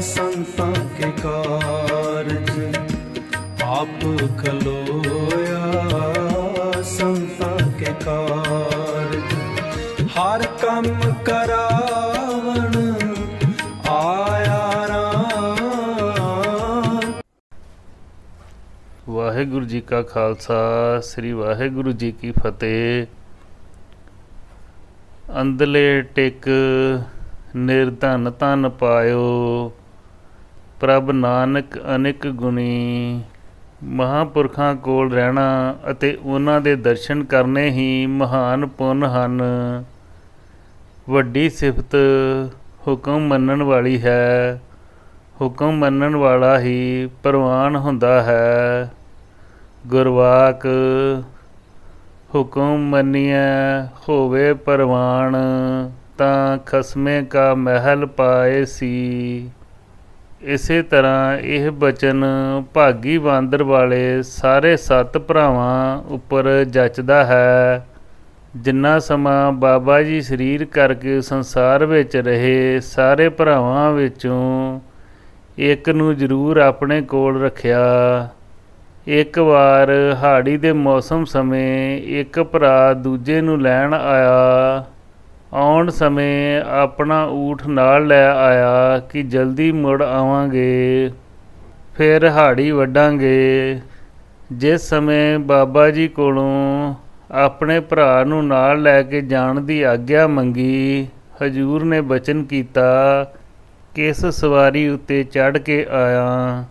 संतां के कारज, आप खलोया संतां के कारज। हर कम करावण आया राम। वाहिगुरु जी का खालसा, श्री वाहिगुरु जी की फतेह। अंदले टिक निर्धन धन पायो, प्रभ नानक अनेक गुणी। ਮਹਾਂਪੁਰਖਾਂ ਕੋਲ ਰਹਿਣਾ ਅਤੇ ਉਹਨਾਂ ਦੇ ਦਰਸ਼ਨ ਕਰਨੇ ਹੀ ਮਹਾਨ ਪੁੰਨ ਹਨ। ਵੱਡੀ ਸਿਫਤ ਹੁਕਮ ਮੰਨਣ ਵਾਲੀ ਹੈ। ਹੁਕਮ ਮੰਨਣ ਵਾਲਾ ਹੀ ਪ੍ਰਵਾਨ ਹੁੰਦਾ ਹੈ। ਗੁਰਵਾਕ ਹੁਕਮ ਮੰਨੀਐ ਹੋਵੇ ਪ੍ਰਵਾਨ, ਤਾਂ ਖਸਮੇ ਕਾ ਮਹਿਲ ਪਾਏ ਸੀ। ਇਸੇ ਤਰ੍ਹਾਂ ਇਹ ਬਚਨ ਭਾਗੀ ਬਾਂਦਰ ਵਾਲੇ ਸਾਰੇ 7 ਭਰਾਵਾਂ ਉੱਪਰ ਜੱਚਦਾ ਹੈ। ਜਿੰਨਾ ਸਮਾਂ ਬਾਬਾ ਜੀ ਸਰੀਰ ਕਰਕੇ ਸੰਸਾਰ ਵਿੱਚ ਰਹੇ, ਸਾਰੇ ਭਰਾਵਾਂ ਵਿੱਚੋਂ ਇੱਕ ਨੂੰ ਜ਼ਰੂਰ ਆਪਣੇ ਕੋਲ ਰੱਖਿਆ। ਇੱਕ ਵਾਰ ਹਾੜੀ ਦੇ ਮੌਸਮ ਸਮੇਂ ਇੱਕ ਭਰਾ ਦੂਜੇ ਨੂੰ ਲੈਣ ਆਇਆ। ਆਉਣ ਸਮੇਂ ਆਪਣਾ ਊਠ ਨਾਲ ਲੈ ਆਇਆ ਕਿ ਜਲਦੀ ਮੁੜ ਆਵਾਂਗੇ, ਫਿਰ ਹਾੜੀ ਵੱਢਾਂਗੇ। ਜਿਸ ਸਮੇਂ ਬਾਬਾ ਜੀ ਕੋਲੋਂ ਆਪਣੇ ਭਰਾ ਨੂੰ ਨਾਲ ਲੈ ਕੇ ਜਾਣ ਦੀ ਆਗਿਆ ਮੰਗੀ, ਹਜ਼ੂਰ ਨੇ ਬਚਨ ਕੀਤਾ, ਕਿਸ ਸਵਾਰੀ ਉੱਤੇ ਚੜ੍ਹ ਕੇ ਆਇਆ।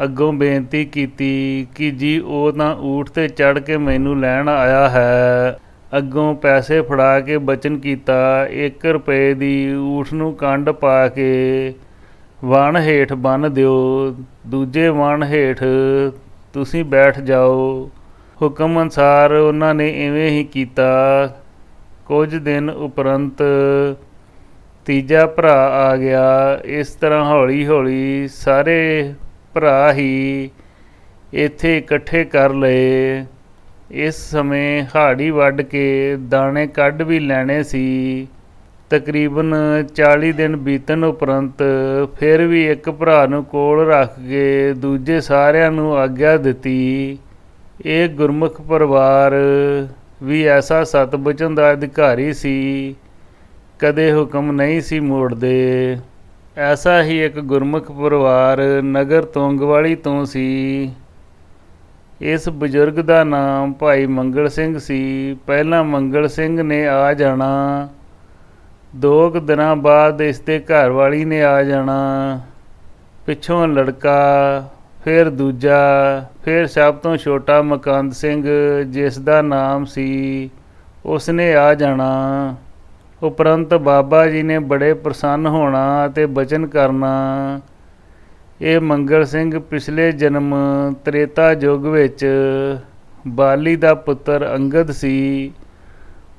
ਅੱਗੋਂ ਬੇਨਤੀ ਕੀਤੀ ਕਿ ਜੀ ਉਹ ਤਾਂ ਊਠ 'ਤੇ ਚੜ੍ਹ ਕੇ ਮੈਨੂੰ ਲੈਣ ਆਇਆ ਹੈ। ਅੱਗੋਂ ਪੈਸੇ ਫੜਾ ਕੇ ਬਚਨ ਕੀਤਾ, 1 ਰੁਪਏ ਦੀ ਊਠ ਨੂੰ ਕੰਡ ਪਾ ਕੇ ਵਣ ਹੇਠ ਬੰਨ੍ਹ ਦਿਓ, ਦੂਜੇ ਵਣ ਹੇਠ ਤੁਸੀਂ ਬੈਠ ਜਾਓ। ਹੁਕਮ ਅਨੁਸਾਰ ਉਹਨਾਂ ਨੇ ਇਵੇਂ ਹੀ ਕੀਤਾ। ਕੁਝ ਦਿਨ ਉਪਰੰਤ ਤੀਜਾ ਭਰਾ ਆ ਗਿਆ। ਇਸ ਤਰ੍ਹਾਂ ਹੌਲੀ ਹੌਲੀ ਸਾਰੇ ਭਰਾ ਹੀ ਇੱਥੇ ਇਕੱਠੇ ਕਰ ਲਏ। ਇਸ ਸਮੇਂ ਹਾੜੀ ਵੱਢ ਕੇ ਦਾਣੇ ਕੱਢ ਵੀ ਲੈਣੇ ਸੀ। ਤਕਰੀਬਨ 40 ਦਿਨ ਬੀਤਣ ਉਪਰੰਤ ਫਿਰ ਵੀ ਇੱਕ ਭਰਾ ਨੂੰ ਕੋਲ ਰੱਖ ਕੇ ਦੂਜੇ ਸਾਰਿਆਂ ਨੂੰ ਆਗਿਆ ਦਿੱਤੀ। ਇਹ ਗੁਰਮੁਖ ਪਰਿਵਾਰ ਵੀ ਐਸਾ ਸਤਬਚਨ ਦਾ ਅਧਿਕਾਰੀ ਸੀ, ਕਦੇ ਹੁਕਮ ਨਹੀਂ ਸੀ ਮੋੜਦੇ। ਐਸਾ ਹੀ ਇੱਕ ਗੁਰਮੁਖ ਪਰਿਵਾਰ ਨਗਰ ਤੋਂਗਵਾਲੀ ਤੋਂ ਸੀ। ਇਸ ਬਜ਼ੁਰਗ ਦਾ ਨਾਮ ਭਾਈ ਮੰਗਲ ਸਿੰਘ ਸੀ। ਪਹਿਲਾਂ ਮੰਗਲ ਸਿੰਘ ਨੇ ਆ ਜਾਣਾ, 2 ਕੁ ਦਿਨਾਂ ਬਾਅਦ ਇਸ ਦੇ ਘਰ ਵਾਲੀ ਨੇ ਆ ਜਾਣਾ, ਪਿੱਛੋਂ ਲੜਕਾ, ਫਿਰ ਦੂਜਾ, ਫਿਰ ਸਭ ਤੋਂ ਛੋਟਾ ਮਕੰਦ ਸਿੰਘ ਜਿਸ ਦਾ ਨਾਮ ਸੀ, ਉਸ ਨੇ ਆ ਜਾਣਾ। ਉਪਰੰਤ ਬਾਬਾ ਜੀ ਨੇ ਬੜੇ ਪ੍ਰਸੰਨ ਹੋਣਾ ਅਤੇ ਬਚਨ ਕਰਨਾ। ਇਹ ਮੰਗਲ ਸਿੰਘ ਪਿਛਲੇ ਜਨਮ ਤ੍ਰੇਤਾ ਯੁੱਗ ਵਿੱਚ ਬਾਲੀ ਦਾ ਪੁੱਤਰ ਅੰਗਦ ਸੀ।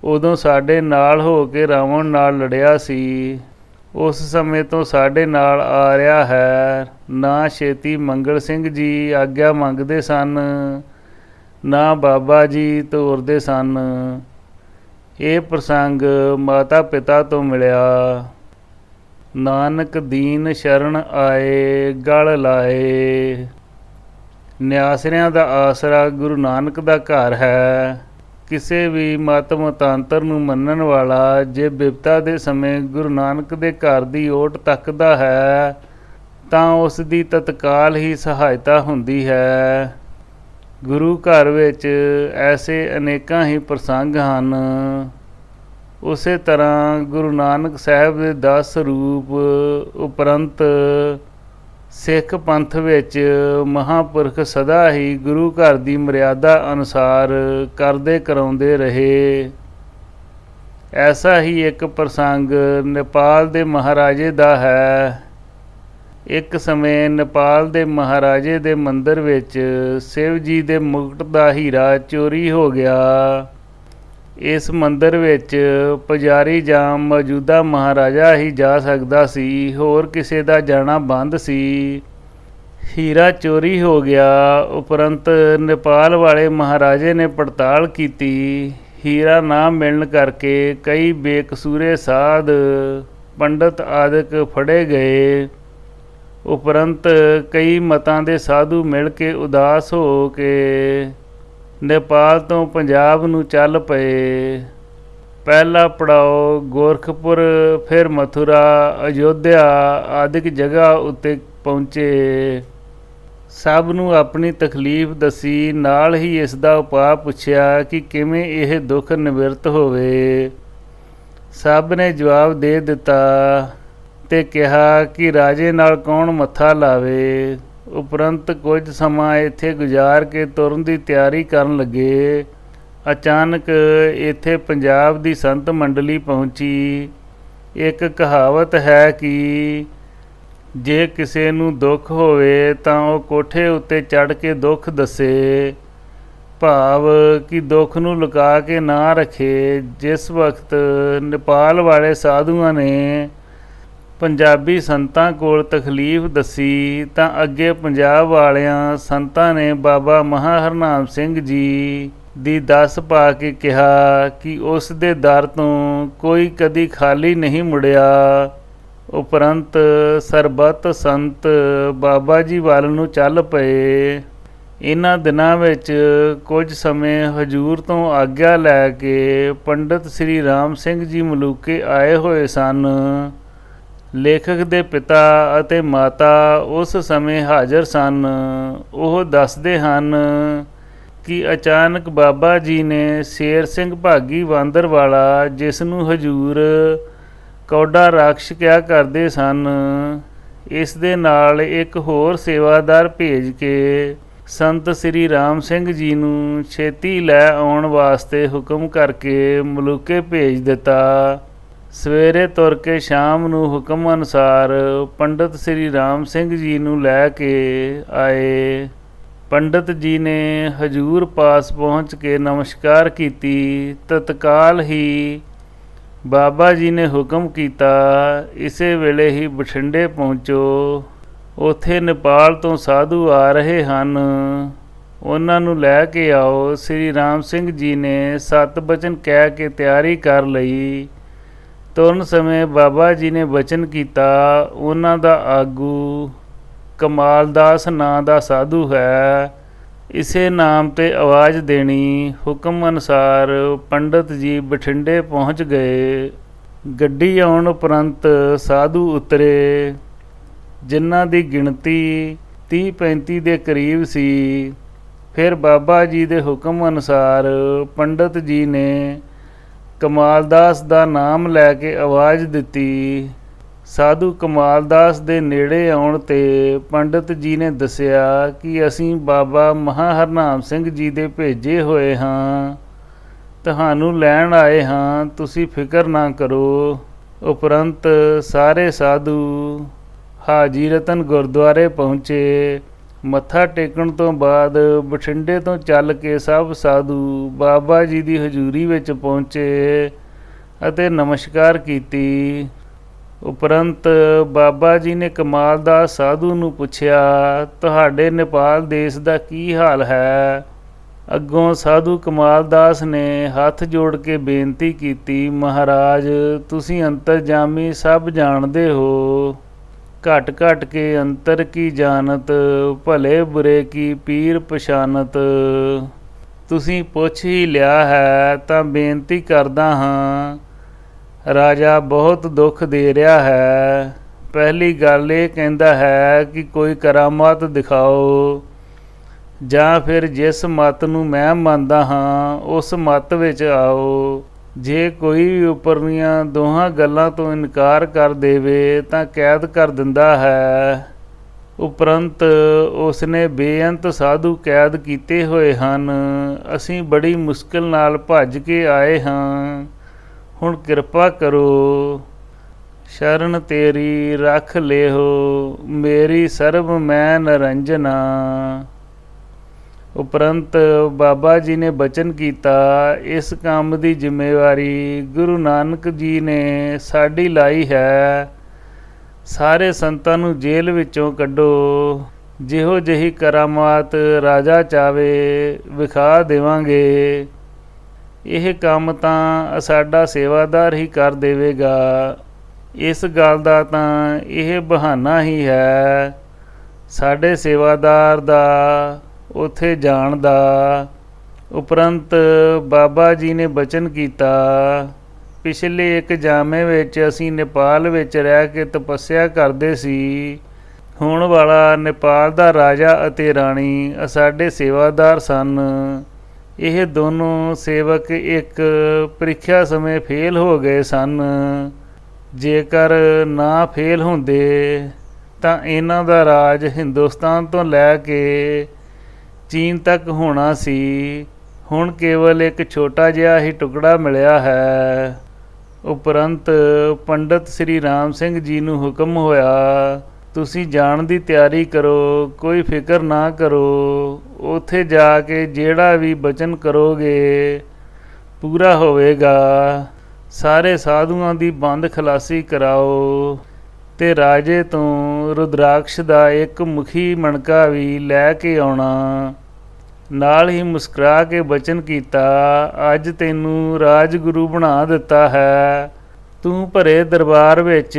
ਉਦੋਂ ਸਾਡੇ ਨਾਲ ਹੋ ਕੇ ਰਾਵਣ ਨਾਲ ਲੜਿਆ ਸੀ। ਉਸ ਸਮੇਂ ਤੋਂ ਸਾਡੇ ਨਾਲ ਆ ਰਿਹਾ ਹੈ। ਨਾ ਛੇਤੀ ਮੰਗਲ ਸਿੰਘ ਜੀ ਆਗਿਆ ਮੰਗਦੇ ਸਨ, ਨਾ ਬਾਬਾ ਜੀ ਤੋਰਦੇ ਸਨ। ਇਹ ਪ੍ਰਸੰਗ ਮਾਤਾ ਪਿਤਾ ਤੋਂ ਮਿਲਿਆ। ਨਾਨਕ ਦੀਨ ਸ਼ਰਨ ਆਏ ਗਲ ਲਾਏ। ਨਿਆਸਰਿਆਂ ਦਾ ਆਸਰਾ ਗੁਰੂ ਨਾਨਕ ਦਾ ਘਰ ਹੈ। ਕਿਸੇ ਵੀ ਮਤ ਮਤਾਂਤਰ ਨੂੰ ਮੰਨਣ ਵਾਲਾ ਜੇ ਬਿਪਤਾ ਦੇ ਸਮੇਂ ਗੁਰੂ ਨਾਨਕ ਦੇ ਘਰ ਦੀ ਓਟ ਤੱਕਦਾ ਹੈ ਤਾਂ ਉਸ ਦੀ ਤਤਕਾਲ ਹੀ ਸਹਾਇਤਾ ਹੁੰਦੀ ਹੈ। ਗੁਰੂ ਘਰ ਵਿੱਚ ਐਸੇ ਅਨੇਕਾਂ ਹੀ ਪ੍ਰਸੰਗ ਹਨ। ਉਸੇ ਤਰ੍ਹਾਂ ਗੁਰੂ ਨਾਨਕ ਸਾਹਿਬ ਦੇ 10 ਰੂਪ ਉਪਰੰਤ ਸਿੱਖ ਪੰਥ ਵਿੱਚ ਮਹਾਂਪੁਰਖ ਸਦਾ ਹੀ ਗੁਰੂ ਘਰ ਦੀ ਮਰਿਆਦਾ ਅਨੁਸਾਰ ਕਰਦੇ ਕਰਾਉਂਦੇ ਰਹੇ। ਐਸਾ ਹੀ ਇੱਕ ਪ੍ਰਸੰਗ ਨੇਪਾਲ ਦੇ ਮਹਾਰਾਜੇ ਦਾ ਹੈ। ਇੱਕ ਸਮੇਂ ਨੇਪਾਲ ਦੇ ਮਹਾਰਾਜੇ ਦੇ ਮੰਦਰ ਵਿੱਚ ਸ਼ਿਵ ਜੀ ਦੇ ਮੁਕਟ ਦਾ ਹੀਰਾ ਚੋਰੀ ਹੋ ਗਿਆ। ਇਸ ਮੰਦਰ ਵਿੱਚ ਪੁਜਾਰੀ ਜਾਂ ਮੌਜੂਦਾ ਮਹਾਰਾਜਾ ਹੀ ਜਾ ਸਕਦਾ ਸੀ, ਹੋਰ ਕਿਸੇ ਦਾ ਜਾਣਾ ਬੰਦ ਸੀ। ਹੀਰਾ ਚੋਰੀ ਹੋ ਗਿਆ। ਉਪਰੰਤ ਨੇਪਾਲ ਵਾਲੇ ਮਹਾਰਾਜੇ ਨੇ ਪੜਤਾਲ ਕੀਤੀ। ਹੀਰਾ ਨਾ ਮਿਲਣ ਕਰਕੇ ਕਈ ਬੇਕਸੂਰੇ ਸਾਧ ਪੰਡਤ ਆਦਿਕ ਫੜੇ ਗਏ। ਉਪਰੰਤ ਕਈ ਮਤਾਂ ਦੇ ਸਾਧੂ ਮਿਲ ਕੇ ਉਦਾਸ ਹੋ ਕੇ ਨੇਪਾਲ ਤੋਂ ਪੰਜਾਬ ਨੂੰ ਚੱਲ ਪਏ। ਪਹਿਲਾ ਪੜਾਅ ਗੋਰਖਪੁਰ, ਫਿਰ ਮਥੁਰਾ, ਅਯੋਧਿਆ ਆਦਿਕ ਜਗ੍ਹਾ ਉੱਤੇ ਪਹੁੰਚੇ। ਸਭ ਨੂੰ ਆਪਣੀ ਤਕਲੀਫ ਦੱਸੀ, ਨਾਲ ਹੀ ਇਸ ਦਾ ਉਪਾਅ ਪੁੱਛਿਆ ਕਿ ਕਿਵੇਂ ਇਹ ਦੁੱਖ ਨਿਵਰਤ ਹੋਵੇ। ਸਭ ਨੇ ਜਵਾਬ ਦੇ ਦਿੱਤਾ ਤੇ ਕਿਹਾ ਕਿ ਰਾਜੇ ਨਾਲ ਕੌਣ ਮੱਥਾ ਲਾਵੇ। ਉਪਰੰਤ ਕੁਝ ਸਮਾਂ ਇੱਥੇ ਗੁਜ਼ਾਰ ਕੇ ਤੁਰਨ ਦੀ ਤਿਆਰੀ ਕਰਨ ਲੱਗੇ। ਅਚਾਨਕ ਇੱਥੇ ਪੰਜਾਬ ਦੀ ਸੰਤ ਮੰਡਲੀ ਪਹੁੰਚੀ। ਇੱਕ ਕਹਾਵਤ ਹੈ ਕਿ ਜੇ ਕਿਸੇ ਨੂੰ ਦੁੱਖ ਹੋਵੇ ਤਾਂ ਉਹ ਕੋਠੇ ਉੱਤੇ ਚੜ੍ਹ ਕੇ ਦੁੱਖ ਦੱਸੇ, ਭਾਵ ਕਿ ਦੁੱਖ ਨੂੰ ਲੁਕਾ ਕੇ ਨਾ ਰੱਖੇ। ਜਿਸ ਵਕਤ ਨੇਪਾਲ ਵਾਲੇ ਸਾਧੂਆਂ ਨੇ ਪੰਜਾਬੀ ਸੰਤਾਂ ਕੋਲ ਤਕਲੀਫ ਦੱਸੀ ਤਾਂ ਅੱਗੇ ਪੰਜਾਬ ਵਾਲਿਆਂ ਸੰਤਾਂ ਨੇ ਬਾਬਾ ਮਹਾਂ ਹਰਨਾਮ ਸਿੰਘ ਜੀ ਦੀ ਦੱਸ ਪਾ ਕੇ ਕਿਹਾ ਕਿ ਉਸ ਦੇ ਦਰ ਤੋਂ ਕੋਈ ਕਦੀ ਖਾਲੀ ਨਹੀਂ ਮੁੜਿਆ। ਉਪਰੰਤ ਸਰਬੱਤ ਸੰਤ ਬਾਬਾ ਜੀ ਵੱਲ ਨੂੰ ਚੱਲ ਪਏ। ਇਹਨਾਂ ਦਿਨਾਂ ਵਿੱਚ ਕੁਝ ਸਮੇਂ ਹਜੂਰ ਤੋਂ ਆਗਿਆ ਲੈ ਕੇ ਪੰਡਿਤ ਸ੍ਰੀ ਰਾਮ ਸਿੰਘ ਜੀ ਮਲੂਕੇ ਆਏ ਹੋਏ ਸਨ। ਲੇਖਕ ਦੇ ਪਿਤਾ ਅਤੇ ਮਾਤਾ ਉਸ ਸਮੇਂ ਹਾਜ਼ਰ ਸਨ। ਉਹ ਦੱਸਦੇ ਹਨ ਕਿ ਅਚਾਨਕ ਬਾਬਾ ਜੀ ਨੇ ਸ਼ੇਰ ਸਿੰਘ ਭਾਗੀ ਬਾਂਦਰਵਾਲਾ, ਜਿਸ ਨੂੰ ਹਜੂਰ ਕੌਡਾ ਰਾਖਸ਼ ਕਿਹਾ ਕਰਦੇ ਸਨ, ਇਸ ਦੇ ਨਾਲ ਇੱਕ ਹੋਰ ਸੇਵਾਦਾਰ ਭੇਜ ਕੇ ਸੰਤ ਸ੍ਰੀ ਰਾਮ ਸਿੰਘ ਜੀ ਨੂੰ ਛੇਤੀ ਲੈ ਆਉਣ ਵਾਸਤੇ ਹੁਕਮ ਕਰਕੇ ਮਲੂਕੇ ਭੇਜ ਦਿੱਤਾ। ਸਵੇਰੇ ਤੁਰ ਕੇ ਸ਼ਾਮ ਨੂੰ ਹੁਕਮ ਅਨੁਸਾਰ ਪੰਡਿਤ ਸ੍ਰੀ ਰਾਮ ਸਿੰਘ ਜੀ ਨੂੰ ਲੈ ਕੇ ਆਏ। ਪੰਡਿਤ ਜੀ ਨੇ ਹਜੂਰ ਪਾਸ ਪਹੁੰਚ ਕੇ ਨਮਸਕਾਰ ਕੀਤੀ। ਤਤਕਾਲ ਹੀ ਬਾਬਾ ਜੀ ਨੇ ਹੁਕਮ ਕੀਤਾ, ਇਸੇ ਵੇਲੇ ਹੀ ਬਠਿੰਡੇ ਪਹੁੰਚੋ। ਉੱਥੇ ਨੇਪਾਲ ਤੋਂ ਸਾਧੂ ਆ ਰਹੇ ਹਨ, ਉਹਨਾਂ ਨੂੰ ਲੈ ਕੇ ਆਓ। ਸ੍ਰੀ ਰਾਮ ਸਿੰਘ ਜੀ ਨੇ ਸਤ ਬਚਨ ਕਹਿ ਕੇ ਤਿਆਰੀ ਕਰ ਲਈ। ਤੁਰਨ ਸਮੇਂ ਬਾਬਾ ਜੀ ਨੇ ਬਚਨ ਕੀਤਾ, ਉਹਨਾਂ ਦਾ ਆਗੂ ਕਮਾਲਦਾਸ ਨਾਂ ਦਾ ਸਾਧੂ ਹੈ, ਇਸੇ ਨਾਮ 'ਤੇ ਆਵਾਜ਼ ਦੇਣੀ। ਹੁਕਮ ਅਨੁਸਾਰ ਪੰਡਿਤ ਜੀ ਬਠਿੰਡੇ ਪਹੁੰਚ ਗਏ। ਗੱਡੀ ਆਉਣ ਉਪਰੰਤ ਸਾਧੂ ਉਤਰੇ, ਜਿਨ੍ਹਾਂ ਦੀ ਗਿਣਤੀ 30-35 ਦੇ ਕਰੀਬ ਸੀ। ਫਿਰ ਬਾਬਾ ਜੀ ਦੇ ਹੁਕਮ ਅਨੁਸਾਰ ਪੰਡਿਤ ਜੀ ਨੇ ਕਮਾਲਦਾਸ ਦਾ ਨਾਮ ਲੈ ਕੇ ਆਵਾਜ਼ ਦਿੱਤੀ। ਸਾਧੂ ਕਮਾਲਦਾਸ ਦੇ ਨੇੜੇ ਆਉਣ 'ਤੇ ਪੰਡਿਤ ਜੀ ਨੇ ਦੱਸਿਆ ਕਿ ਅਸੀਂ ਬਾਬਾ ਮਹਾਂ ਹਰਨਾਮ ਸਿੰਘ ਜੀ ਦੇ ਭੇਜੇ ਹੋਏ ਹਾਂ, ਤੁਹਾਨੂੰ ਲੈਣ ਆਏ ਹਾਂ, ਤੁਸੀਂ ਫਿਕਰ ਨਾ ਕਰੋ। ਉਪਰੰਤ ਸਾਰੇ ਸਾਧੂ ਹਾਜੀ ਰਤਨ ਗੁਰਦੁਆਰੇ ਪਹੁੰਚੇ। ਮੱਥਾ ਟੇਕਣ ਤੋਂ ਬਾਅਦ ਬਠਿੰਡੇ ਤੋਂ ਚੱਲ ਕੇ ਸਭ ਸਾਧੂ ਬਾਬਾ ਜੀ ਦੀ ਹਜ਼ੂਰੀ ਵਿੱਚ ਪਹੁੰਚੇ ਅਤੇ ਨਮਸਕਾਰ ਕੀਤੀ। ਉਪਰੰਤ ਬਾਬਾ ਜੀ ਨੇ ਕਮਾਲਦਾਸ ਸਾਧੂ ਨੂੰ ਪੁੱਛਿਆ, ਤੁਹਾਡੇ ਨੇਪਾਲ ਦੇਸ਼ ਦਾ ਕੀ ਹਾਲ ਹੈ? ਅੱਗੋਂ ਸਾਧੂ ਕਮਾਲਦਾਸ ਨੇ ਹੱਥ ਜੋੜ ਕੇ ਬੇਨਤੀ ਕੀਤੀ, ਮਹਾਰਾਜ ਤੁਸੀਂ ਅੰਤਰਜਾਮੀ ਸਭ ਜਾਣਦੇ ਹੋ, ਘਟ ਘਟ ਕੇ ਅੰਤਰ ਕੀ ਜਾਣਤ, ਭਲੇ ਬੁਰੇ ਕੀ ਪੀਰ ਪਛਾਨਤ। ਤੁਸੀਂ ਪੁੱਛ ਹੀ ਲਿਆ ਹੈ ਤਾਂ ਬੇਨਤੀ ਕਰਦਾ ਹਾਂ। ਰਾਜਾ ਬਹੁਤ ਦੁੱਖ ਦੇ ਰਿਹਾ ਹੈ। ਪਹਿਲੀ ਗੱਲ ਇਹ ਕਹਿੰਦਾ ਹੈ ਕਿ ਕੋਈ ਕਰਾਮਾਤ ਦਿਖਾਓ, ਜਾਂ ਫਿਰ ਜਿਸ ਮਤ ਨੂੰ ਮੈਂ ਮੰਨਦਾ ਹਾਂ ਉਸ ਮਤ ਵਿੱਚ ਆਓ। ਜੇ ਕੋਈ ਵੀ ਉੱਪਰਲੀਆਂ ਦੋਹਾਂ ਗੱਲਾਂ ਤੋਂ ਇਨਕਾਰ ਕਰ ਦੇਵੇ ਤਾਂ ਕੈਦ ਕਰ ਦਿੰਦਾ ਹੈ। ਉਪਰੰਤ ਉਸਨੇ ਬੇਅੰਤ ਸਾਧੂ ਕੈਦ ਕੀਤੇ ਹੋਏ ਹਨ। ਅਸੀਂ ਬੜੀ ਮੁਸ਼ਕਿਲ ਨਾਲ ਭੱਜ ਕੇ ਆਏ ਹਾਂ, ਹੁਣ ਕਿਰਪਾ ਕਰੋ। ਸ਼ਰਨ ਤੇਰੀ ਰੱਖ ਲਿਓ, ਮੇਰੀ ਸਰਬ ਮੈਂ ਨਿਰੰਜਨਾ। ਉਪਰੰਤ ਬਾਬਾ ਜੀ ਨੇ ਬਚਨ ਕੀਤਾ, ਇਸ ਕੰਮ ਦੀ ਜ਼ਿੰਮੇਵਾਰੀ ਗੁਰੂ ਨਾਨਕ ਜੀ ਨੇ ਸਾਡੀ ਲਾਈ ਹੈ। ਸਾਰੇ ਸੰਤਾਂ ਨੂੰ ਜੇਲ੍ਹ ਵਿੱਚੋਂ ਕੱਢੋ, ਜਿਹੋ ਜਿਹੀ ਕਰਾਮਾਤ ਰਾਜਾ ਚਾਵੇ ਵਿਖਾ ਦੇਵਾਂਗੇ। ਇਹ ਕੰਮ ਤਾਂ ਸਾਡਾ ਸੇਵਾਦਾਰ ਹੀ ਕਰ ਦੇਵੇਗਾ। ਇਸ ਗੱਲ ਦਾ ਤਾਂ ਇਹ ਬਹਾਨਾ ਹੀ ਹੈ ਸਾਡੇ ਸੇਵਾਦਾਰ ਦਾ ਉੱਥੇ ਜਾਣ ਦਾ। ਉਪਰੰਤ ਬਾਬਾ ਜੀ ਨੇ ਬਚਨ ਕੀਤਾ, ਪਿਛਲੇ ਇੱਕ ਜਾਮੇ ਵਿੱਚ ਅਸੀਂ ਨੇਪਾਲ ਵਿੱਚ ਰਹਿ ਕੇ ਤਪੱਸਿਆ ਕਰਦੇ ਸੀ। ਹੁਣ ਵਾਲਾ ਨੇਪਾਲ ਦਾ ਰਾਜਾ ਅਤੇ ਰਾਣੀ ਸਾਡੇ ਸੇਵਾਦਾਰ ਸਨ। ਇਹ ਦੋਨੋਂ ਸੇਵਕ ਇੱਕ ਪ੍ਰੀਖਿਆ ਸਮੇਂ ਫੇਲ ਹੋ ਗਏ ਸਨ। ਜੇਕਰ ਨਾ ਫੇਲ ਹੁੰਦੇ ਤਾਂ ਇਹਨਾਂ ਦਾ ਰਾਜ ਹਿੰਦੁਸਤਾਨ ਤੋਂ ਲੈ ਕੇ ਚੀਨ ਤੱਕ ਹੋਣਾ ਸੀ। ਹੁਣ ਕੇਵਲ ਇੱਕ ਛੋਟਾ ਜਿਹਾ ਹੀ ਟੁਕੜਾ ਮਿਲਿਆ ਹੈ। ਉਪਰੰਤ ਪੰਡਤ ਸ੍ਰੀ ਰਾਮ ਸਿੰਘ ਜੀ ਨੂੰ ਹੁਕਮ ਹੋਇਆ, ਤੁਸੀਂ ਜਾਣ ਦੀ ਤਿਆਰੀ ਕਰੋ, ਕੋਈ ਫਿਕਰ ਨਾ ਕਰੋ। ਉੱਥੇ ਜਾ ਕੇ ਜਿਹੜਾ ਵੀ ਬਚਨ ਕਰੋਗੇ ਪੂਰਾ ਹੋਵੇਗਾ। ਸਾਰੇ ਸਾਧੂਆਂ ਦੀ ਬੰਦ ਖਲਾਸੀ ਕਰਾਓ ਤੇ ਰਾਜੇ ਤੋਂ ਰੁਦਰਾਕਸ਼ ਦਾ ਇੱਕ ਮੁਖੀ ਮਣਕਾ ਵੀ ਲੈ ਕੇ ਆਉਣਾ। ਨਾਲ ਹੀ ਮੁਸਕਰਾ ਕੇ ਬਚਨ ਕੀਤਾ, ਅੱਜ ਤੈਨੂੰ ਰਾਜਗੁਰੂ ਬਣਾ ਦਿੱਤਾ ਹੈ। ਤੂੰ ਭਰੇ ਦਰਬਾਰ ਵਿੱਚ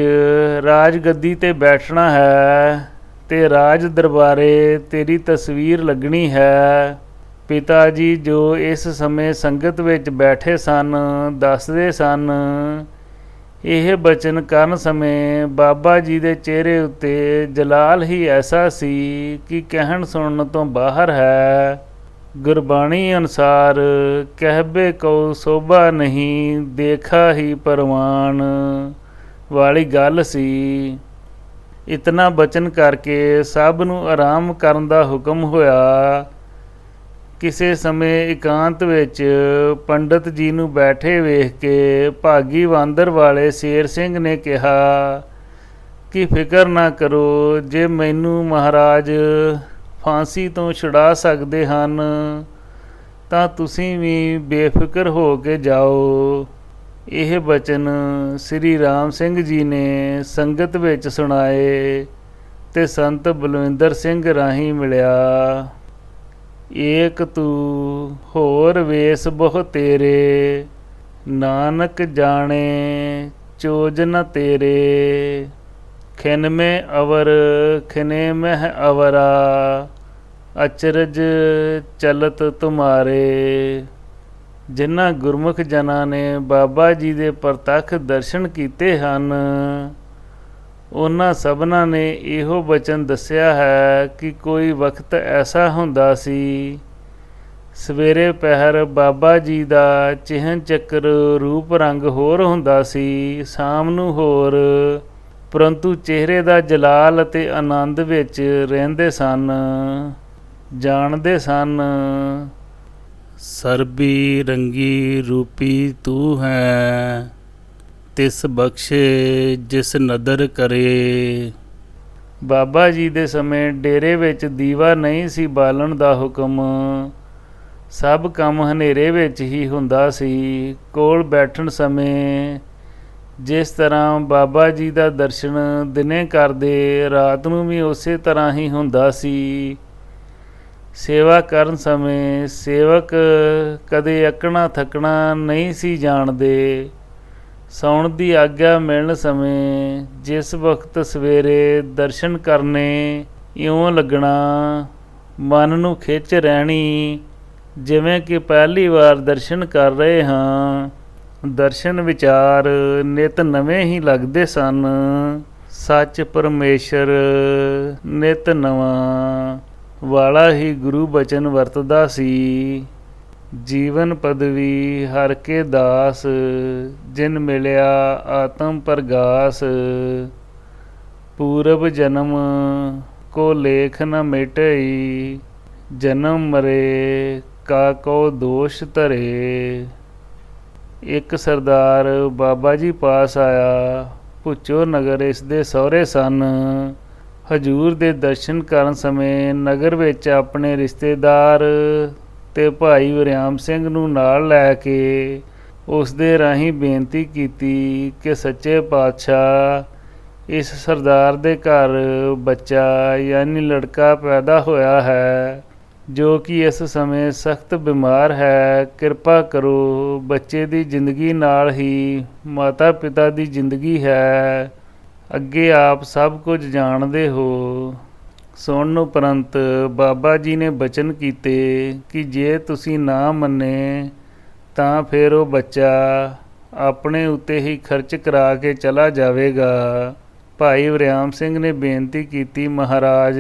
ਰਾਜ ਗੱਦੀ 'ਤੇ ਬੈਠਣਾ ਹੈ ਤੇ ਰਾਜ ਦਰਬਾਰੇ ਤੇਰੀ ਤਸਵੀਰ ਲੱਗਣੀ ਹੈ। ਪਿਤਾ ਜੀ ਜੋ ਇਸ ਸਮੇਂ ਸੰਗਤ ਵਿੱਚ ਬੈਠੇ ਸਨ ਦੱਸਦੇ ਸਨ, ਇਹ ਬਚਨ ਕਰਨ ਸਮੇਂ ਬਾਬਾ ਜੀ ਦੇ ਚਿਹਰੇ ਉੱਤੇ ਜਲਾਲ ਹੀ ਐਸਾ ਸੀ ਕਿ ਕਹਿਣ ਸੁਣਨ ਤੋਂ ਬਾਹਰ ਹੈ। ਗੁਰਬਾਣੀ ਅਨੁਸਾਰ ਕਹਿਬੇ ਕਉ ਸੋਭਾ ਨਹੀਂ, ਦੇਖਾ ਹੀ ਪ੍ਰਵਾਨ ਵਾਲੀ ਗੱਲ ਸੀ। ਇਤਨਾ ਬਚਨ ਕਰਕੇ ਸਭ ਨੂੰ ਆਰਾਮ ਕਰਨ ਦਾ ਹੁਕਮ ਹੋਇਆ। ਕਿਸੇ ਸਮੇਂ ਇਕਾਂਤ ਵਿੱਚ ਪੰਡਤ ਜੀ ਨੂੰ ਬੈਠੇ ਵੇਖ ਕੇ ਭਾਗੀ ਬਾਂਦਰ ਵਾਲੇ ਸ਼ੇਰ ਸਿੰਘ ਨੇ ਕਿਹਾ ਕਿ ਫਿਕਰ ਨਾ ਕਰੋ, ਜੇ ਮੈਨੂੰ ਮਹਾਰਾਜ ਫਾਂਸੀ ਤੋਂ ਛੁਡਾ ਸਕਦੇ ਹਨ ਤਾਂ ਤੁਸੀਂ ਵੀ ਬੇਫਿਕਰ ਹੋ ਕੇ ਜਾਓ। ਇਹ ਬਚਨ ਸ੍ਰੀ ਰਾਮ ਸਿੰਘ ਜੀ ਨੇ ਸੰਗਤ ਵਿੱਚ ਸੁਣਾਏ ਤੇ ਸੰਤ ਬਲਵਿੰਦਰ ਸਿੰਘ ਰਾਹੀਂ ਮਿਲਿਆ। ਏਕ ਤੂੰ ਹੋਰ ਵੇਸ ਬਹੁ ਤੇਰੇ, ਨਾਨਕ ਜਾਣੇ ਚੋਜ ਨ ਤੇਰੇ। ਖਿਨ ਮੈਂ ਅਵਰ ਖਿਨੇ ਮਹਿ ਅਵਰਾ, ਅਚਰਜ ਚਲਤ ਤੁਮਾਰੇ। ਜਿਨ੍ਹਾਂ ਗੁਰਮੁਖ ਜਨਾਂ ਨੇ ਬਾਬਾ ਜੀ ਦੇ ਪ੍ਰਤੱਖ ਦਰਸ਼ਨ ਕੀਤੇ ਹਨ, ਉਹਨਾਂ ਸਭਨਾਂ ਨੇ ਇਹੋ ਬਚਨ ਦੱਸਿਆ ਹੈ ਕਿ ਕੋਈ ਵਕਤ ਐਸਾ ਹੁੰਦਾ ਸੀ, ਸਵੇਰੇ ਪਹਿਰ ਬਾਬਾ ਜੀ ਦਾ ਚਿਹਨ ਚੱਕਰ ਰੂਪ ਰੰਗ ਹੋਰ ਹੁੰਦਾ ਸੀ, ਸ਼ਾਮ ਨੂੰ ਹੋਰ, ਪਰੰਤੂ ਚਿਹਰੇ ਦਾ ਜਲਾਲ ਅਤੇ ਆਨੰਦ ਵਿੱਚ ਰਹਿੰਦੇ ਸਨ। ਜਾਣਦੇ ਸਨ, ਸਰਬੀ ਰੰਗੀ ਰੂਪੀ ਤੂੰ ਹੈ, ਤਿਸ ਬਖਸ਼ੇ ਜਿਸ ਨਦਰ ਕਰੇ। ਬਾਬਾ ਜੀ ਦੇ ਸਮੇਂ ਡੇਰੇ ਵਿੱਚ ਦੀਵਾ ਨਹੀਂ ਸੀ ਬਾਲਣ ਦਾ ਹੁਕਮ। ਸਭ ਕੰਮ ਹਨੇਰੇ ਵਿੱਚ ਹੀ ਹੁੰਦਾ ਸੀ। ਕੋਲ ਬੈਠਣ ਸਮੇਂ ਜਿਸ ਤਰ੍ਹਾਂ ਬਾਬਾ ਜੀ ਦਾ ਦਰਸ਼ਨ ਦਿਨੇ ਕਰਦੇ, ਰਾਤ ਨੂੰ ਵੀ ਉਸੇ ਤਰ੍ਹਾਂ ਹੀ ਹੁੰਦਾ ਸੀ। ਸੇਵਾ ਕਰਨ ਸਮੇਂ ਸੇਵਕ ਕਦੇ ਅੱਕਣਾ ਥੱਕਣਾ ਨਹੀਂ ਸੀ ਜਾਣਦੇ। ਸੌਣ ਦੀ ਆਗਿਆ ਮਿਲਣ ਸਮੇਂ ਜਿਸ ਵਕਤ ਸਵੇਰੇ ਦਰਸ਼ਨ ਕਰਨੇ, ਇਉਂ ਲੱਗਣਾ ਮਨ ਨੂੰ ਖਿੱਚ ਰਹਿਣੀ ਜਿਵੇਂ ਕਿ ਪਹਿਲੀ ਵਾਰ ਦਰਸ਼ਨ ਕਰ ਰਹੇ ਹਾਂ। ਦਰਸ਼ਨ ਵਿਚਾਰ ਨਿਤ ਨਵੇਂ ਹੀ ਲੱਗਦੇ ਸਨ। ਸੱਚ ਪਰਮੇਸ਼ਰ ਨਿਤ ਨਵਾਂ ਵਾਲਾ ਹੀ ਗੁਰੂ ਬਚਨ ਵਰਤਦਾ ਸੀ। ਜੀਵਨ ਪਦਵੀ ਹਰ ਕੇ ਦਾਸ, ਜਿਨ ਮਿਲਿਆ ਆਤਮ ਪ੍ਰਗਾਸ। ਪੂਰਬ ਜਨਮ ਕੋ ਲੇਖ ਨ ਮਿਟਈ, ਜਨਮ ਮਰੇ ਕਾ ਕੋ ਦੋਸ਼ ਧਰੇ। ਇੱਕ ਸਰਦਾਰ ਬਾਬਾ ਜੀ ਪਾਸ ਆਇਆ। ਭੁੱਚੋ ਨਗਰ ਇਸ ਦੇ ਸਹੁਰੇ ਸਨ। ਹਜੂਰ ਦੇ ਦਰਸ਼ਨ ਕਰਨ ਸਮੇਂ ਨਗਰ ਵਿੱਚ ਆਪਣੇ ਰਿਸ਼ਤੇਦਾਰ ਤੇ ਭਾਈ ਵਰਿਆਮ ਸਿੰਘ ਨੂੰ ਨਾਲ ਲੈ ਕੇ ਉਸ ਦੇ ਰਾਹੀਂ ਬੇਨਤੀ ਕੀਤੀ ਕਿ ਸੱਚੇ ਪਾਤਸ਼ਾਹ, ਇਸ ਸਰਦਾਰ ਦੇ ਘਰ ਬੱਚਾ ਯਾਨੀ ਲੜਕਾ ਪੈਦਾ ਹੋਇਆ ਹੈ। ਜੋ ਕਿ ਇਸ ਸਮੇਂ ਸਖਤ ਬਿਮਾਰ ਹੈ। ਕਿਰਪਾ ਕਰੋ। ਬੱਚੇ ਦੀ ਜ਼ਿੰਦਗੀ ਨਾਲ ਹੀ ਮਾਤਾ ਪਿਤਾ ਦੀ ਜ਼ਿੰਦਗੀ ਹੈ। ਅੱਗੇ ਆਪ ਸਭ ਕੁਝ ਜਾਣਦੇ ਹੋ। ਸੁਣਨ ਉਪਰੰਤ ਬਾਬਾ ਜੀ ਨੇ ਬਚਨ ਕੀਤੇ ਕਿ ਜੇ ਤੁਸੀਂ ਨਾ ਮੰਨੇ ਤਾਂ ਫਿਰ ਉਹ ਬੱਚਾ ਆਪਣੇ ਉੱਤੇ ਹੀ ਖਰਚ ਕਰਾ ਕੇ ਚਲਾ ਜਾਵੇਗਾ। ਭਾਈ ਵਰਿਆਮ ਸਿੰਘ ਨੇ ਬੇਨਤੀ ਕੀਤੀ, ਮਹਾਰਾਜ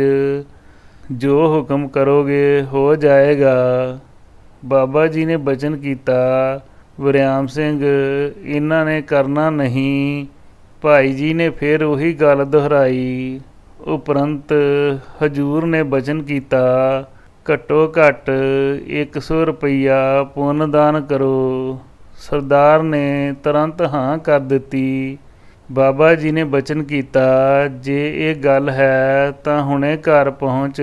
ਜੋ ਹੁਕਮ ਕਰੋਗੇ ਹੋ ਜਾਏਗਾ। ਬਾਬਾ ਜੀ ਨੇ ਬਚਨ ਕੀਤਾ, ਵਰਿਆਮ ਸਿੰਘ ਇਹਨਾਂ ਨੇ ਕਰਨਾ ਨਹੀਂ। ਭਾਈ ਜੀ ਨੇ ਫਿਰ ਉਹੀ ਗੱਲ ਦੁਹਰਾਈ। ਉਪਰੰਤ ਹਜੂਰ ਨੇ ਬਚਨ ਕੀਤਾ, ਘੱਟੋ ਘੱਟ 100 ਰੁਪਈਆ ਪੁੰਨ ਦਾਨ ਕਰੋ। ਸਰਦਾਰ ਨੇ ਤੁਰੰਤ ਹਾਂ ਕਰ ਦਿੱਤੀ। ਬਾਬਾ ਜੀ ਨੇ ਬਚਨ ਕੀਤਾ, ਜੇ ਇਹ ਗੱਲ ਹੈ ਤਾਂ ਹੁਣੇ ਘਰ ਪਹੁੰਚ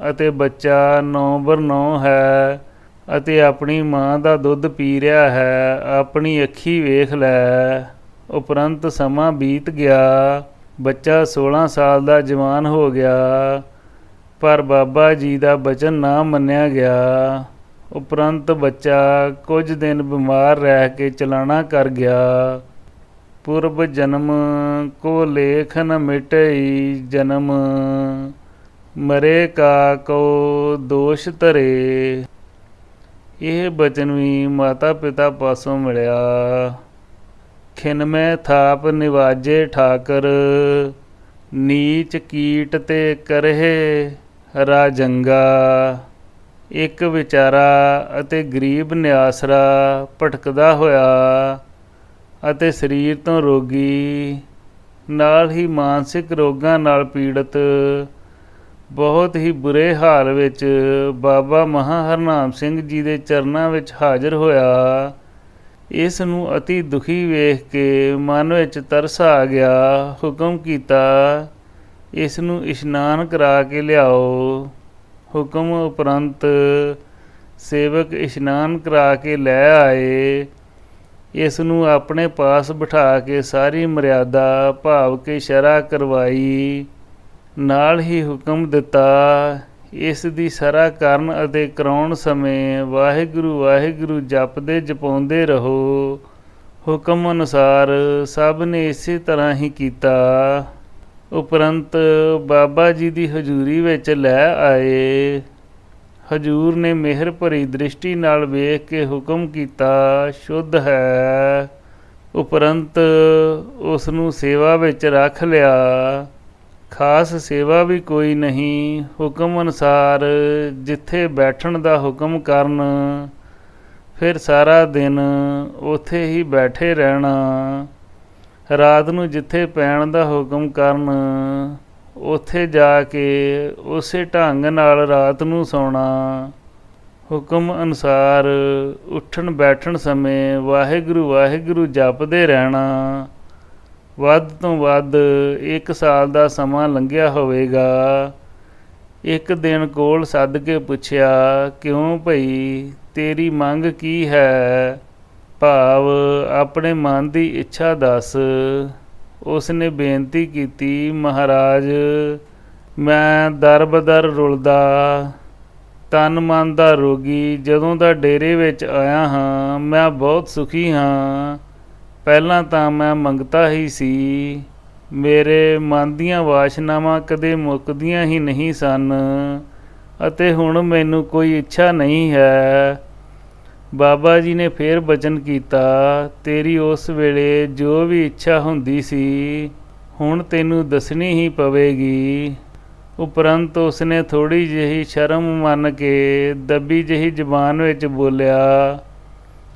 ਅਤੇ ਬੱਚਾ 9/9 ਹੈ ਅਤੇ ਆਪਣੀ ਮਾਂ ਦਾ ਦੁੱਧ ਪੀ ਰਿਹਾ ਹੈ, ਆਪਣੀ ਅੱਖੀ ਵੇਖ ਲੈ। ਉਪਰੰਤ ਸਮਾਂ ਬੀਤ ਗਿਆ। ਬੱਚਾ 16 ਸਾਲ ਦਾ ਜਵਾਨ ਹੋ ਗਿਆ, ਪਰ ਬਾਬਾ ਜੀ ਦਾ ਬਚਨ ਨਾ ਮੰਨਿਆ ਗਿਆ। ਉਪਰੰਤ ਬੱਚਾ ਕੁਝ ਦਿਨ ਬਿਮਾਰ ਰਹਿ ਕੇ ਚਲਾਣਾ ਕਰ ਗਿਆ। ਪੁਰਬ ਜਨਮ ਕੋ ਲੇਖ ਨ ਮਿਟਈ, ਜਨਮ ਮਰੇ ਕਾ ਕੋ ਦੋਸ਼ ਧਰੇ। ਇਹ ਬਚਨ ਵੀ ਮਾਤਾ ਪਿਤਾ ਪਾਸੋਂ ਮਿਲਿਆ। ਖਿਨਮੈ ਥਾਪ ਨਿਵਾਜੇ ਠਾਕਰ, ਨੀਚ ਕੀਟ ਤੇ ਕਰਹਿ ਰਾਜੰਗਾ। ਇੱਕ ਵਿਚਾਰਾ ਅਤੇ ਗਰੀਬ ਨਿਆਸਰਾ ਭਟਕਦਾ ਹੋਇਆ ਅਤੇ ਸਰੀਰ ਤੋਂ ਰੋਗੀ, ਨਾਲ ਹੀ ਮਾਨਸਿਕ ਰੋਗਾਂ ਨਾਲ ਪੀੜਤ, ਬਹੁਤ ਹੀ ਬੁਰੇ ਹਾਲ ਵਿੱਚ ਬਾਬਾ ਮਹਾਂ ਹਰਨਾਮ ਸਿੰਘ ਜੀ ਦੇ ਚਰਨਾਂ ਵਿੱਚ ਹਾਜ਼ਰ ਹੋਇਆ। ਇਸ ਨੂੰ ਅਤੀ ਦੁਖੀ ਵੇਖ ਕੇ ਮਨ ਵਿੱਚ ਤਰਸ ਆ ਗਿਆ। ਹੁਕਮ ਕੀਤਾ, ਇਸ ਨੂੰ ਇਸ਼ਨਾਨ ਕਰਾ ਕੇ ਲਿਆਓ। ਹੁਕਮ ਉਪਰੰਤ ਸੇਵਕ ਇਸ਼ਨਾਨ ਕਰਾ ਕੇ ਲੈ ਆਏ। ਇਸ ਨੂੰ ਆਪਣੇ ਪਾਸ ਬਿਠਾ ਕੇ ਸਾਰੀ ਮਰਿਆਦਾ ਭਾਵ ਕੇ ਸ਼ਰਾ ਕਰਵਾਈ। ਨਾਲ ਹੀ ਹੁਕਮ ਦਿੱਤਾ, ਇਸ ਦੀ ਸਰਾ ਕਰਨ ਅਤੇ ਕਰਾਉਣ ਸਮੇਂ ਵਾਹਿਗੁਰੂ ਵਾਹਿਗੁਰੂ ਜਪਦੇ ਜਪਾਉਂਦੇ ਰਹੋ। ਹੁਕਮ ਅਨੁਸਾਰ ਸਭ ਨੇ ਇਸੇ ਤਰ੍ਹਾਂ ਹੀ ਕੀਤਾ। ਉਪਰੰਤ ਬਾਬਾ ਜੀ ਦੀ ਹਜ਼ੂਰੀ ਵਿੱਚ ਲੈ ਆਏ। ਹਜ਼ੂਰ ਨੇ ਮਿਹਰ ਭਰੀ ਦ੍ਰਿਸ਼ਟੀ ਨਾਲ ਵੇਖ ਕੇ ਹੁਕਮ ਕੀਤਾ, ਸ਼ੁੱਧ ਹੈ। ਉਪਰੰਤ ਉਸ ਨੂੰ ਸੇਵਾ ਵਿੱਚ ਰੱਖ ਲਿਆ। ਖਾਸ ਸੇਵਾ ਵੀ ਕੋਈ ਨਹੀਂ। ਹੁਕਮ ਅਨੁਸਾਰ ਜਿੱਥੇ ਬੈਠਣ ਦਾ ਹੁਕਮ ਕਰਨ, ਫਿਰ ਸਾਰਾ ਦਿਨ ਉੱਥੇ ਹੀ ਬੈਠੇ ਰਹਿਣਾ। ਰਾਤ ਨੂੰ ਜਿੱਥੇ ਪੈਣ ਦਾ ਹੁਕਮ ਕਰਨ, ਉੱਥੇ ਜਾ ਕੇ ਉਸੇ ਢੰਗ ਨਾਲ ਰਾਤ ਨੂੰ ਸੌਣਾ। ਹੁਕਮ ਅਨੁਸਾਰ ਉੱਠਣ ਬੈਠਣ ਸਮੇਂ ਵਾਹਿਗੁਰੂ ਵਾਹਿਗੁਰੂ ਜਪਦੇ ਰਹਿਣਾ। ਵੱਧ ਤੋਂ ਵੱਧ 1 ਸਾਲ ਦਾ ਸਮਾਂ ਲੰਘਿਆ ਹੋਵੇਗਾ। ਇੱਕ ਦਿਨ ਕੋਲ ਸੱਦ ਕੇ ਪੁੱਛਿਆ, ਕਿਉਂ ਭਈ ਤੇਰੀ ਮੰਗ ਕੀ ਹੈ? ਭਾਵ ਆਪਣੇ ਮਨ ਦੀ ਇੱਛਾ ਦੱਸ। ਉਸ ਨੇ ਬੇਨਤੀ ਕੀਤੀ, ਮਹਾਰਾਜ ਮੈਂ ਦਰ ਬਦਰ ਰੁਲਦਾ, ਤਨ ਮਨ ਦਾ ਰੋਗੀ ਜਦੋਂ ਦਾ ਡੇਰੇ ਵਿੱਚ ਆਇਆ ਹਾਂ, ਮੈਂ ਬਹੁਤ ਸੁਖੀ ਹਾਂ। ਪਹਿਲਾਂ ਤਾਂ ਮੈਂ ਮੰਗਤਾ ਹੀ ਸੀ। ਮੇਰੇ ਮਨ ਦੀਆਂ ਵਾਸ਼ਨਾਵਾਂ ਕਦੇ ਮੁੱਕਦੀਆਂ ਹੀ ਨਹੀਂ ਸਨ ਅਤੇ ਹੁਣ ਮੈਨੂੰ ਕੋਈ ਇੱਛਾ ਨਹੀਂ ਹੈ। ਬਾਬਾ ਜੀ ਨੇ ਫਿਰ ਬਚਨ ਕੀਤਾ, ਤੇਰੀ ਉਸ ਵੇਲੇ ਜੋ ਵੀ ਇੱਛਾ ਹੁੰਦੀ ਸੀ ਹੁਣ ਤੈਨੂੰ ਦੱਸਣੀ ਹੀ ਪਵੇਗੀ। ਉਪਰੰਤ ਉਸ ਨੇ ਥੋੜ੍ਹੀ ਜਿਹੀ ਸ਼ਰਮ ਮੰਨ ਕੇ ਦੱਬੀ ਜਿਹੀ ਜ਼ੁਬਾਨ ਵਿੱਚ ਬੋਲਿਆ,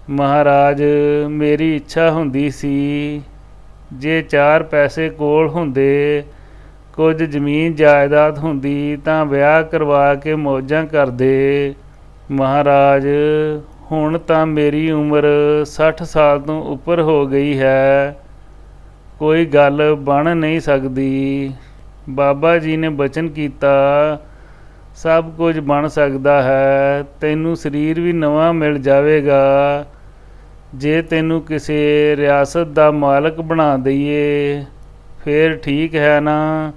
ਮਹਾਰਾਜ ਮੇਰੀ ਇੱਛਾ ਹੁੰਦੀ ਸੀ ਜੇ 4 ਪੈਸੇ ਕੋਲ ਹੁੰਦੇ, ਕੁਝ ਜ਼ਮੀਨ ਜਾਇਦਾਦ ਹੁੰਦੀ ਤਾਂ ਵਿਆਹ ਕਰਵਾ ਕੇ ਮੌਜਾਂ ਕਰਦੇ। ਮਹਾਰਾਜ ਹੁਣ ਤਾਂ ਮੇਰੀ ਉਮਰ 60 ਸਾਲ ਤੋਂ ਉੱਪਰ ਹੋ ਗਈ ਹੈ, ਕੋਈ ਗੱਲ ਬਣ ਨਹੀਂ ਸਕਦੀ। ਬਾਬਾ ਜੀ ਨੇ ਬਚਨ ਕੀਤਾ, ਸਭ ਕੁਝ ਬਣ ਸਕਦਾ ਹੈ। ਤੈਨੂੰ ਸਰੀਰ ਵੀ ਨਵਾਂ ਮਿਲ ਜਾਵੇਗਾ। ਜੇ ਤੈਨੂੰ ਕਿਸੇ ਰਿਆਸਤ ਦਾ ਮਾਲਕ ਬਣਾ ਦਈਏ ਫਿਰ ਠੀਕ ਹੈ ਨਾ।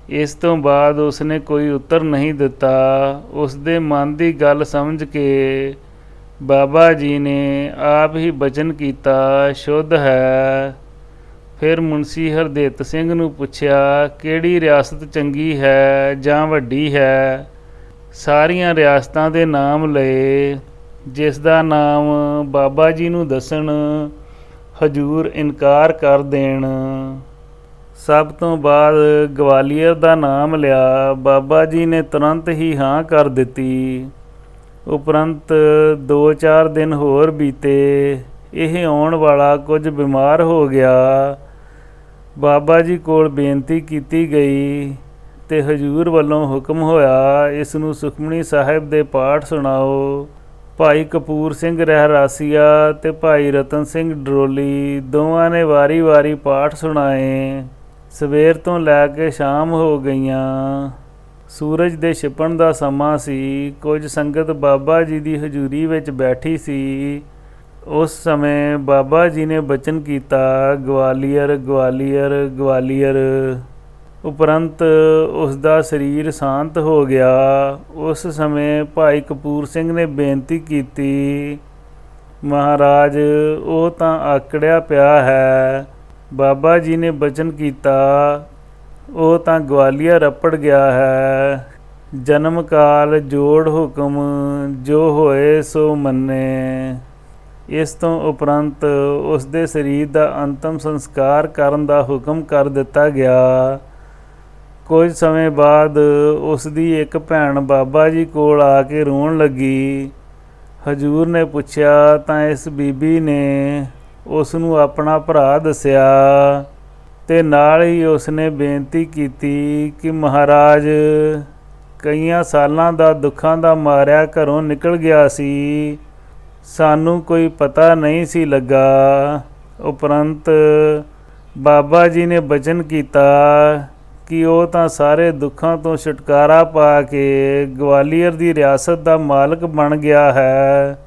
ਇਸ ਤੋਂ ਬਾਅਦ ਉਸਨੇ ਕੋਈ ਉੱਤਰ ਨਹੀਂ ਦਿੱਤਾ। ਉਸਦੇ ਮਨ ਦੀ ਗੱਲ ਸਮਝ ਕੇ ਬਾਬਾ ਜੀ ਨੇ ਆਪ ਹੀ ਬਚਨ ਕੀਤਾ, ਸ਼ੁੱਧ ਹੈ। ਫਿਰ ਮੁਨਸ਼ੀ ਹਰਦਿੱਤ ਸਿੰਘ ਨੂੰ ਪੁੱਛਿਆ, ਕਿਹੜੀ ਰਿਆਸਤ ਚੰਗੀ ਹੈ ਜਾਂ ਵੱਡੀ ਹੈ? ਸਾਰੀਆਂ ਰਿਆਸਤਾਂ ਦੇ ਨਾਮ ਲਏ। ਜਿਸ ਦਾ ਨਾਮ ਬਾਬਾ ਜੀ ਨੂੰ ਦੱਸਣ ਹਜੂਰ ਇਨਕਾਰ ਕਰ ਦੇਣ। ਸਭ ਤੋਂ ਬਾਅਦ ਗਵਾਲੀਅਰ ਦਾ ਨਾਮ ਲਿਆ। ਬਾਬਾ ਜੀ ਨੇ ਤੁਰੰਤ ਹੀ ਹਾਂ ਕਰ ਦਿੱਤੀ। ਉਪਰੰਤ 2-4 ਦਿਨ ਹੋਰ ਬੀਤੇ। ਇਹ ਆਉਣ ਵਾਲਾ ਕੁਝ ਬਿਮਾਰ ਹੋ ਗਿਆ। ਬਾਬਾ ਜੀ ਕੋਲ ਬੇਨਤੀ ਕੀਤੀ ਗਈ ਤੇ ਹਜੂਰ ਵੱਲੋਂ ਹੁਕਮ ਹੋਇਆ, ਇਸ ਨੂੰ ਸੁਖਮਨੀ ਸਾਹਿਬ ਦੇ ਪਾਠ ਸੁਣਾਓ। ਭਾਈ ਕਪੂਰ ਸਿੰਘ ਰਹਿਰਾਸੀਆ ਤੇ ਭਾਈ ਰਤਨ ਸਿੰਘ ਡਰੋਲੀ ਦੋਵਾਂ ਨੇ ਵਾਰੀ-ਵਾਰੀ ਪਾਠ ਸੁਣਾਏ। ਸਵੇਰ ਤੋਂ ਲੈ ਕੇ ਸ਼ਾਮ ਹੋ ਗਈਆਂ। ਸੂਰਜ ਦੇ ਛਿਪਣ ਦਾ ਸਮਾਂ ਸੀ। ਕੁਝ ਸੰਗਤ ਬਾਬਾ ਜੀ ਦੀ ਹਜ਼ੂਰੀ ਵਿੱਚ ਬੈਠੀ ਸੀ। ਉਸ ਸਮੇਂ ਬਾਬਾ ਜੀ ਨੇ ਬਚਨ ਕੀਤਾ, ਗਵਾਲੀਅਰ ਗਵਾਲੀਅਰ ਗਵਾਲੀਅਰ। ਉਪਰੰਤ ਉਸ ਦਾ ਸਰੀਰ ਸ਼ਾਂਤ ਹੋ ਗਿਆ। ਉਸ ਸਮੇਂ ਭਾਈ ਕਪੂਰ ਸਿੰਘ ਨੇ ਬੇਨਤੀ ਕੀਤੀ, ਮਹਾਰਾਜ ਉਹ ਤਾਂ ਆਕੜਿਆ ਪਿਆ ਹੈ। ਬਾਬਾ ਜੀ ਨੇ ਬਚਨ ਕੀਤਾ, ਉਹ ਤਾਂ ਗਵਾਲੀਅਰ ਅੱਪੜ ਗਿਆ ਹੈ। ਜਨਮ ਕਾਲ ਜੋੜ ਹੁਕਮ, ਜੋ ਹੋਏ ਸੋ ਮੰਨੇ। ਇਸ ਤੋਂ ਉਪਰੰਤ ਉਸ ਦੇ ਸਰੀਰ ਦਾ ਅੰਤਮ ਸੰਸਕਾਰ ਕਰਨ ਦਾ ਹੁਕਮ ਕਰ ਦਿੱਤਾ ਗਿਆ। ਕੁਝ ਸਮੇਂ ਬਾਅਦ ਉਸ ਦੀ ਇੱਕ ਭੈਣ ਬਾਬਾ ਜੀ ਕੋਲ ਆ ਕੇ ਰੋਣ ਲੱਗੀ। ਹਜੂਰ ਨੇ ਪੁੱਛਿਆ ਤਾਂ ਇਸ ਬੀਬੀ ਨੇ ਉਸ ਨੂੰ ਆਪਣਾ ਭਰਾ ਦੱਸਿਆ ਤੇ ਨਾਲ ਹੀ ਉਸ ਨੇ ਬੇਨਤੀ ਕੀਤੀ ਕਿ ਮਹਾਰਾਜ ਕਈਆਂ ਸਾਲਾਂ ਦਾ ਦੁੱਖਾਂ ਦਾ ਮਾਰਿਆ ਘਰੋਂ ਨਿਕਲ ਗਿਆ ਸੀ, ਸਾਨੂੰ ਕੋਈ ਪਤਾ ਨਹੀਂ ਸੀ ਲੱਗਾ। ਉਪਰੰਤ ਬਾਬਾ ਜੀ ਨੇ ਬਚਨ ਕੀਤਾ ਕਿ ਉਹ ਤਾਂ ਸਾਰੇ ਦੁੱਖਾਂ ਤੋਂ ਛੁਟਕਾਰਾ ਪਾ ਕੇ ਗਵਾਲੀਅਰ ਦੀ ਰਿਆਸਤ ਦਾ ਮਾਲਕ ਬਣ ਗਿਆ ਹੈ।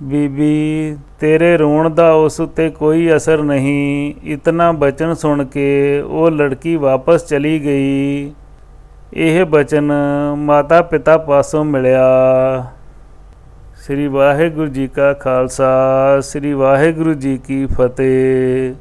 ਬੀਬੀ ਤੇਰੇ ਰੋਣ ਦਾ ਉਸ ਉੱਤੇ ਕੋਈ ਅਸਰ ਨਹੀਂ। ਇਤਨਾ ਬਚਨ ਸੁਣ ਕੇ ਉਹ ਲੜਕੀ ਵਾਪਸ ਚਲੀ ਗਈ। ਇਹ ਬਚਨ ਮਾਤਾ ਪਿਤਾ ਪਾਸੋਂ ਮਿਲਿਆ। ਸ੍ਰੀ ਵਾਹਿਗੁਰੂ ਜੀ ਕਾ ਖਾਲਸਾ, ਸ੍ਰੀ ਵਾਹਿਗੁਰੂ ਜੀ ਕੀ ਫਤਿਹ।